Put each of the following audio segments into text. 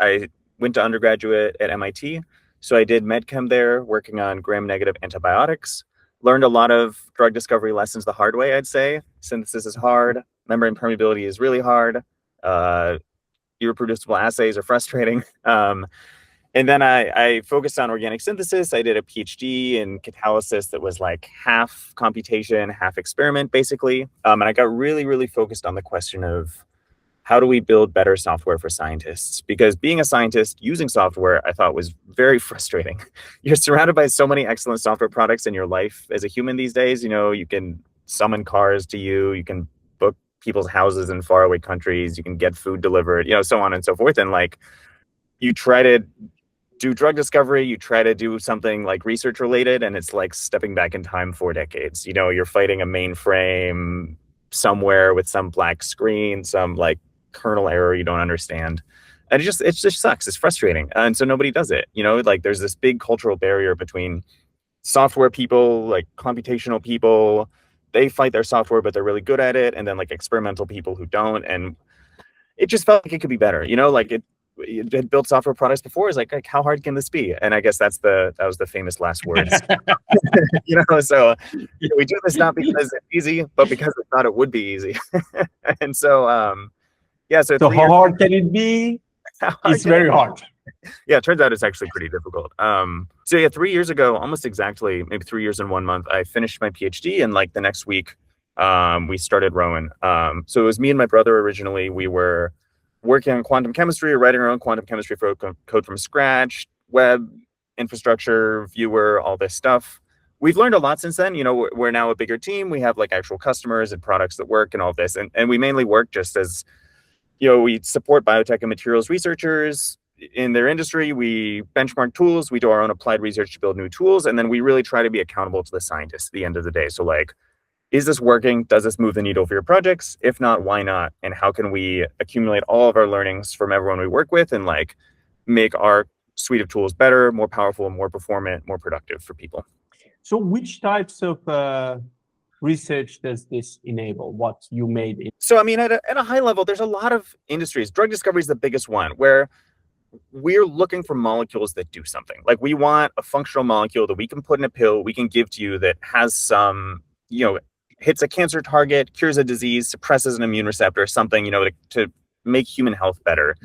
I went to undergraduate at MIT. So I did medchem there, working on gram-negative antibiotics. Learned a lot of drug discovery lessons the hard way, I'd say. Synthesis is hard. Membrane permeability is really hard. Irreproducible assays are frustrating. And then I focused on organic synthesis. I did a PhD in catalysis that was like half computation, half experiment, basically. And I got really, really focused on the question of how do we build better software for scientists? Because being a scientist using software, I thought was very frustrating. You're surrounded by so many excellent software products in your life as a human these days. You know, you can summon cars to you, you can book people's houses in faraway countries, you can get food delivered, you know, so on and so forth. And like, you try to do drug discovery, you try to do something like research related, and it's like stepping back in time 4 decades. You know, you're fighting a mainframe somewhere with some black screen, some like kernel error you don't understand. And it just sucks. It's frustrating. And so nobody does it. You know, like there's this big cultural barrier between software people, like computational people, they fight their software, but they're really good at it. And then like experimental people who don't. And it just felt like it could be better. You know, like it had built software products before. It's like how hard can this be? And I guess that was the famous last words. You know, so we do this not because it's easy, but because we thought it would be easy. And so yeah, so how hard can it be? It's very hard. Yeah, it turns out it's actually pretty difficult. So yeah, 3 years ago, almost exactly, maybe 3 years and 1 month, I finished my PhD, and like the next week, we started Rowan. So it was me and my brother originally. We were working on quantum chemistry, writing our own quantum chemistry code from scratch, web infrastructure, viewer, all this stuff. We've learned a lot since then. You know, we're now a bigger team. We have like actual customers and products that work and all this. And we mainly work just as, you know, we support biotech and materials researchers in their industry. We benchmark tools. We do our own applied research to build new tools. And then we really try to be accountable to the scientists at the end of the day. So like, is this working? Does this move the needle for your projects? If not, why not? And how can we accumulate all of our learnings from everyone we work with and like make our suite of tools better, more powerful, more performant, more productive for people? So which types of research does this enable? What you made? So I mean, at a high level, there's a lot of industries. Drug discovery is the biggest one, where we're looking for molecules that do something. Like we want a functional molecule that we can put in a pill, we can give to you that has some, you know, hits a cancer target, cures a disease, suppresses an immune receptor or something, you know, to make human health better.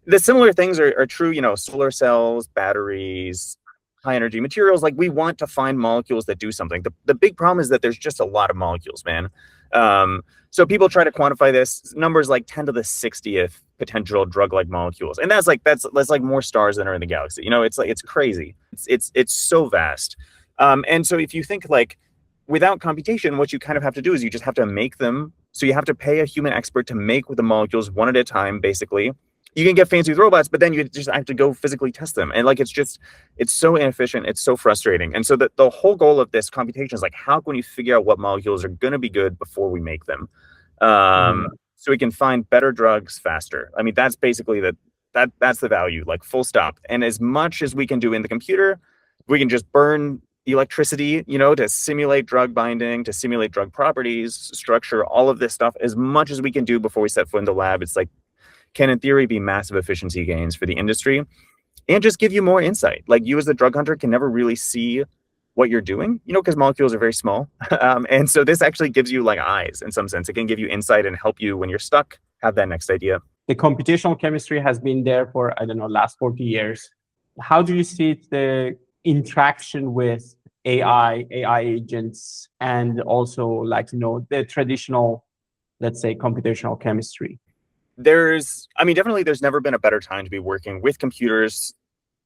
The similar things are true, you know, solar cells, batteries, high energy materials. Like we want to find molecules that do something. The big problem is that there's just a lot of molecules, man. So people try to quantify this, numbers like 10 to the 60th potential drug-like molecules. And that's like more stars than are in the galaxy. You know, it's like, it's crazy. It's so vast. And so if you think like, without computation, what you kind of have to do is you just have to make them. So you have to pay a human expert to make the molecules one at a time, basically. You can get fancy with robots, but then you just have to go physically test them. And like, it's so inefficient. It's so frustrating. And so the whole goal of this computation is like, how can we figure out what molecules are going to be good before we make them? So we can find better drugs faster. I mean, that's basically that's the value, like full stop. And as much as we can do in the computer, we can just burn electricity, you know, to simulate drug binding, to simulate drug properties, structure, all of this stuff, as much as we can do before we set foot in the lab. It's like, can in theory be massive efficiency gains for the industry and just give you more insight. Like you as the drug hunter can never really see what you're doing, you know, because molecules are very small. And so this actually gives you like eyes in some sense. It can give you insight and help you when you're stuck, have that next idea. The computational chemistry has been there for, I don't know, last 40 years. How do you see the interaction with AI agents, and also like, you know, the traditional, let's say, computational chemistry? Definitely there's never been a better time to be working with computers,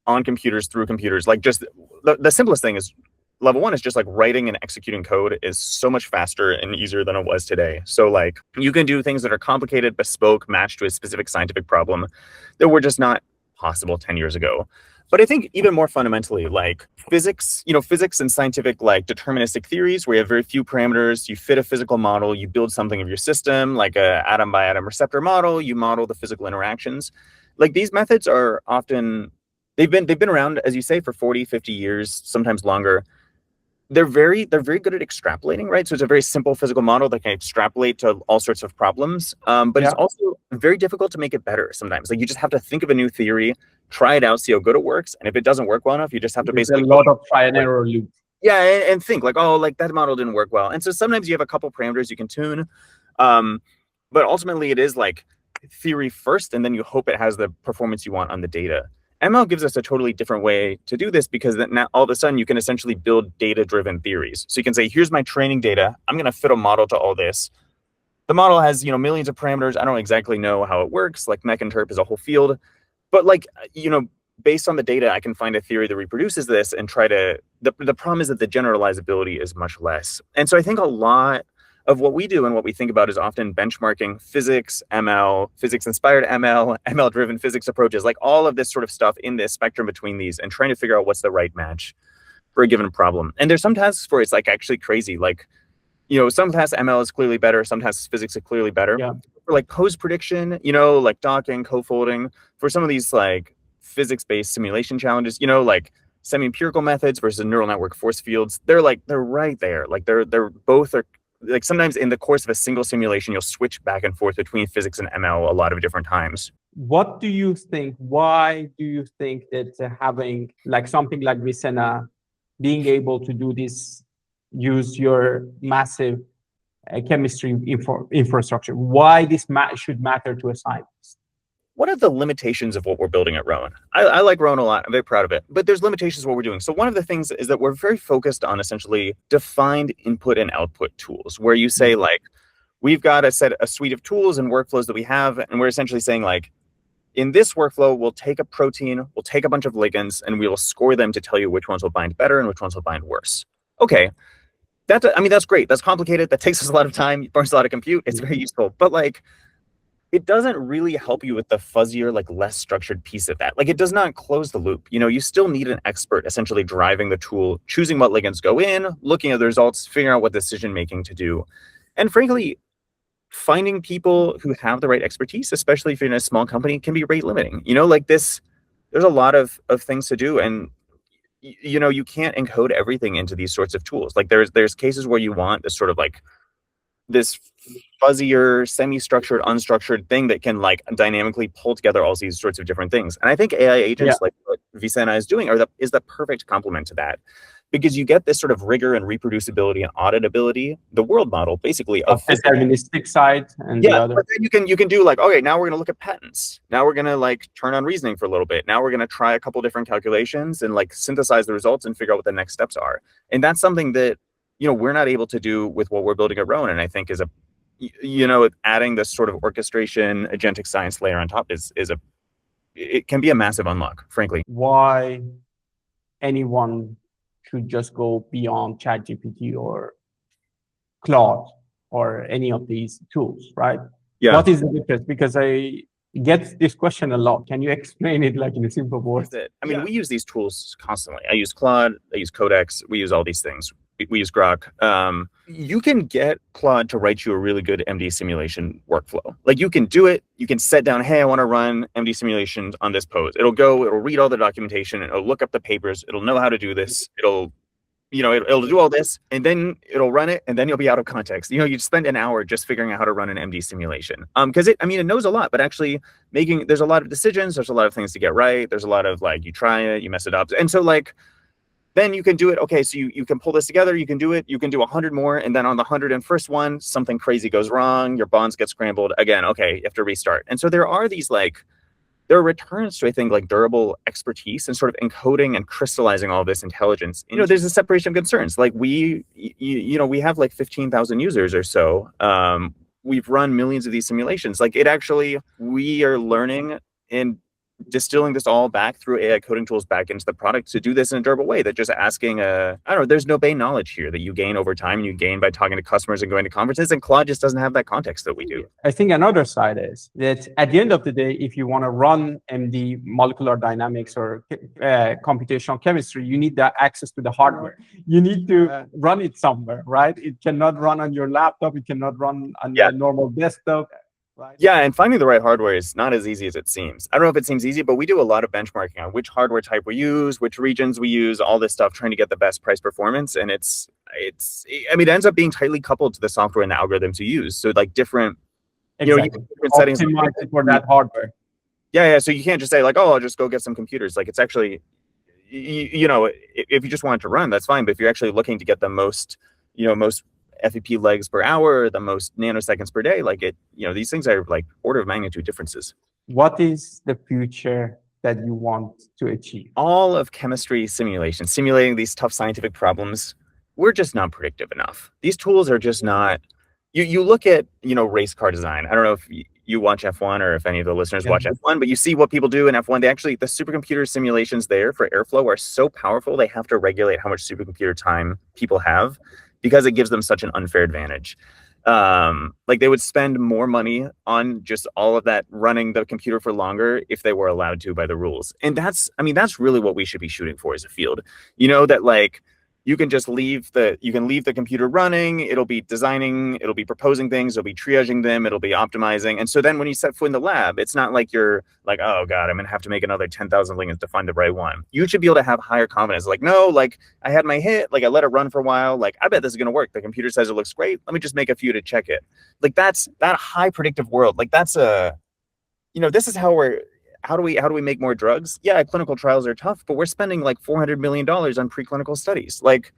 on computers, through computers. Like just the simplest thing is level one is just like writing and executing code is so much faster and easier than it was today. So like you can do things that are complicated, bespoke, matched to a specific scientific problem that were just not possible 10 years ago. But I think even more fundamentally, like physics, you know, physics and scientific like deterministic theories where you have very few parameters, you fit a physical model, you build something of your system, like a atom by atom receptor model, you model the physical interactions. Like these methods are often, they've been around, as you say, for 40, 50 years, sometimes longer. they're very good at extrapolating, right? So it's a very simple physical model that can extrapolate to all sorts of problems. But it's also very difficult to make it better sometimes. Like you just have to think of a new theory, try it out, see how good it works, and if it doesn't work well enough, you just have to There's basically a lot of try and error loop. yeah, and think like, oh, like that model didn't work well. And so sometimes you have a couple parameters you can tune, but ultimately it is like theory first, and then you hope it has the performance you want on the data. ML gives us a totally different way to do this because then now all of a sudden you can essentially build data-driven theories. So you can say, here's my training data. I'm going to fit a model to all this. The model has, millions of parameters. I don't exactly know how it works. Like mech interp is a whole field, but like, based on the data, I can find a theory that reproduces this and try to, the problem is that the generalizability is much less. And so I think a lot of what we do and what we think about is often benchmarking physics, ML, physics-inspired ML, ML-driven physics approaches, like all of this sort of stuff in this spectrum between these and trying to figure out what's the right match for a given problem. And there's some tasks where it's like actually crazy. Like, some tasks ML is clearly better, some tasks physics are clearly better. Yeah. For like pose prediction, like docking, co-folding, for some of these like physics-based simulation challenges, like semi-empirical methods versus neural network force fields, they're right there. Like they're both are like sometimes in the course of a single simulation, you'll switch back and forth between physics and ML a lot of different times. What do you think? Why do you think that having like something like Vicenna, being able to do this, use your massive chemistry infrastructure, why this should matter to a scientist? What are the limitations of what we're building at Rowan? I like Rowan a lot. I'm very proud of it. But there's limitations to what we're doing. So one of the things is that we're very focused on essentially defined input and output tools, where you say like, we've got a suite of tools and workflows that we have, and we're essentially saying like, in this workflow, we'll take a protein, we'll take a bunch of ligands, and we will score them to tell you which ones will bind better and which ones will bind worse. Okay, that's great. That's complicated. That takes us a lot of time, burns a lot of compute. It's very useful. But like, it doesn't really help you with the fuzzier, like less structured piece of that. Like it does not close the loop. You still need an expert essentially driving the tool, choosing what ligands go in, looking at the results, figuring out what decision-making to do. And frankly, finding people who have the right expertise, especially if you're in a small company, can be rate limiting. Like this, there's a lot of things to do. And you can't encode everything into these sorts of tools. Like there's cases where you want this sort of like this fuzzier, semi-structured, unstructured thing that can like dynamically pull together all these sorts of different things. And I think AI agents like what Vicenna is doing is the perfect complement to that, because you get this sort of rigor and reproducibility and auditability, the world model basically of deterministic side and the other. But then you can do like, okay, now we're gonna look at patterns. Now we're gonna like turn on reasoning for a little bit. Now we're gonna try a couple different calculations and like synthesize the results and figure out what the next steps are. And that's something that we're not able to do with what we're building at Rowan, and I think is adding this sort of orchestration agentic science layer on top it can be a massive unlock, frankly. Why anyone should just go beyond ChatGPT or Claude or any of these tools, right? Yeah. What is the difference? Because I get this question a lot. Can you explain it like in a simple word? We use these tools constantly. I use Claude, I use Codex, we use all these things. We use Grok. You can get Claude to write you a really good MD simulation workflow. Like you can do it. You can set down, hey, I want to run MD simulations on this pose. It'll read all the documentation. It'll look up the papers. It'll know how to do this. It'll do all this, and then it'll run it, and then you'll be out of context. You spend an hour just figuring out how to run an MD simulation. Because it knows a lot, but actually there's a lot of decisions. There's a lot of things to get right. There's a lot of like, you try it, you mess it up. And so like, then you can do it. Okay, so you can pull this together. You can do it. You can do 100 more. And then on the 101st one, something crazy goes wrong. Your bonds get scrambled again. Okay, you have to restart. And so there are returns to, I think, like durable expertise and sort of encoding and crystallizing all this intelligence. There's a separation of concerns. Like we have like 15,000 users or so. We've run millions of these simulations. Like we are learning and distilling this all back through AI coding tools back into the product to do this in a durable way. That just asking there's no Bain knowledge here that you gain over time and you gain by talking to customers and going to conferences, and Claude just doesn't have that context that we do. I think another side is that at the end of the day, if you want to run MD molecular dynamics or computational chemistry, you need that access to the hardware. You need to run it somewhere, right? It cannot run on your laptop. It cannot run on a normal desktop. right? Yeah, and finding the right hardware is not as easy as it seems. I don't know if it seems easy, but we do a lot of benchmarking on which hardware type we use, which regions we use, all this stuff, trying to get the best price performance. And I mean, it ends up being tightly coupled to the software and the algorithms you use. So like different, you Exactly. use different settings. Optimize it for that hardware. Yeah. So you can't just say like, oh, I'll just go get some computers. Like it's actually, if you just want it to run, that's fine. But if you're actually looking to get the most, most FEP legs per hour, the most nanoseconds per day, like these things are like order of magnitude differences. What is the future that you want to achieve? All of chemistry simulation, simulating these tough scientific problems, we're just not predictive enough. These tools are just not. You look at race car design. I don't know if you watch F1 or if any of the listeners watch F1, but you see what people do in F1. The supercomputer simulations there for airflow are so powerful. They have to regulate how much supercomputer time people have because it gives them such an unfair advantage. Like they would spend more money on just all of that running the computer for longer if they were allowed to by the rules. And that's really what we should be shooting for as a field. That like you can just leave the computer running, it'll be designing, it'll be proposing things, it'll be triaging them, it'll be optimizing. And so then when you set foot in the lab, it's not like you're like, oh God, I'm gonna have to make another 10,000 ligands to find the right one. You should be able to have higher confidence. Like, no, like I had my hit, like I let it run for a while, like I bet this is gonna work. The computer says it looks great. Let me just make a few to check it. Like that's that high predictive world. Like that's this is how do we make more drugs? Yeah, clinical trials are tough, but we're spending like $400 million on preclinical studies. Like,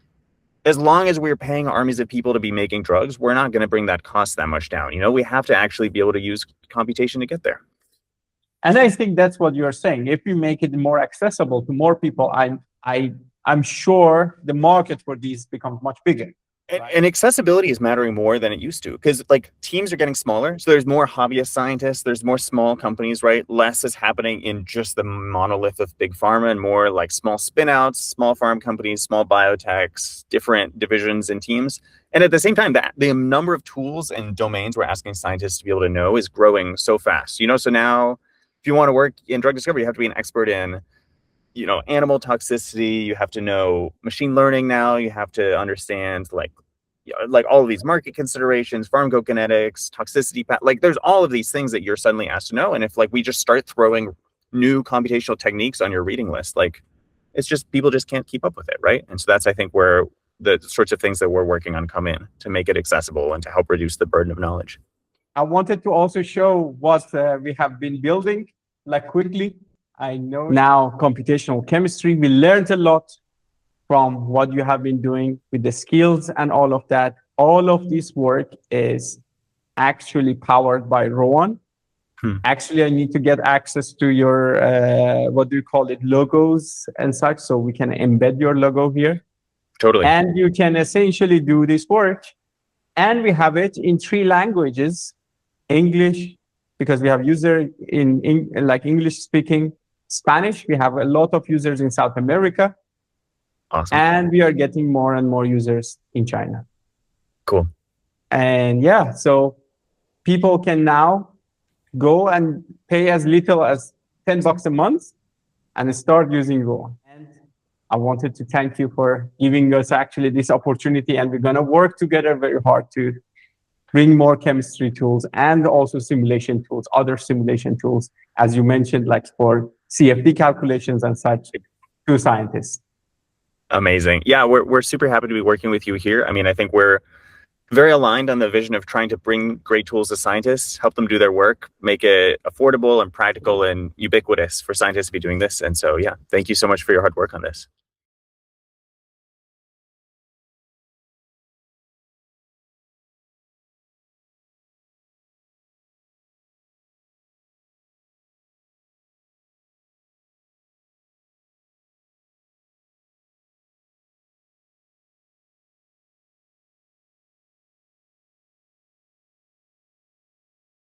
as long as we're paying armies of people to be making drugs, we're not going to bring that cost that much down. We have to actually be able to use computation to get there. And I think that's what you're saying. If you make it more accessible to more people, I'm sure the market for these becomes much bigger. And accessibility is mattering more than it used to because like teams are getting smaller. So there's more hobbyist scientists, there's more small companies, right? Less is happening in just the monolith of big pharma and more like small spinouts, small farm companies, small biotechs, different divisions and teams. And at the same time, the number of tools and domains we're asking scientists to be able to know is growing so fast. So now if you want to work in drug discovery, you have to be an expert in animal toxicity, you have to know machine learning now, you have to understand like all of these market considerations, pharmacokinetics, toxicity, like there's all of these things that you're suddenly asked to know. And if like we just start throwing new computational techniques on your reading list, like it's just people just can't keep up with it, right? And so that's I think where the sorts of things that we're working on come in to make it accessible and to help reduce the burden of knowledge. I wanted to also show what we have been building like quickly. I know now computational chemistry, we learned a lot from what you have been doing with the skills and all of that. All of this work is actually powered by Rowan. Actually, I need to get access to your, what do you call it, logos and such, so we can embed your logo here. Totally. And you can essentially do this work. And we have it in 3 languages, English, because we have user in like English speaking, Spanish. We have a lot of users in South America. Awesome. And we are getting more and more users in China. Cool. And yeah, so people can now go and pay as little as $10 a month and start using Rowan. And I wanted to thank you for giving us actually this opportunity. And we're going to work together very hard to bring more chemistry tools and also simulation tools, other simulation tools, as you mentioned, like for CFD calculations and such, to scientists. Amazing. Yeah, we're super happy to be working with you here. I mean, I think we're very aligned on the vision of trying to bring great tools to scientists, help them do their work, make it affordable and practical and ubiquitous for scientists to be doing this. And so, yeah, thank you so much for your hard work on this.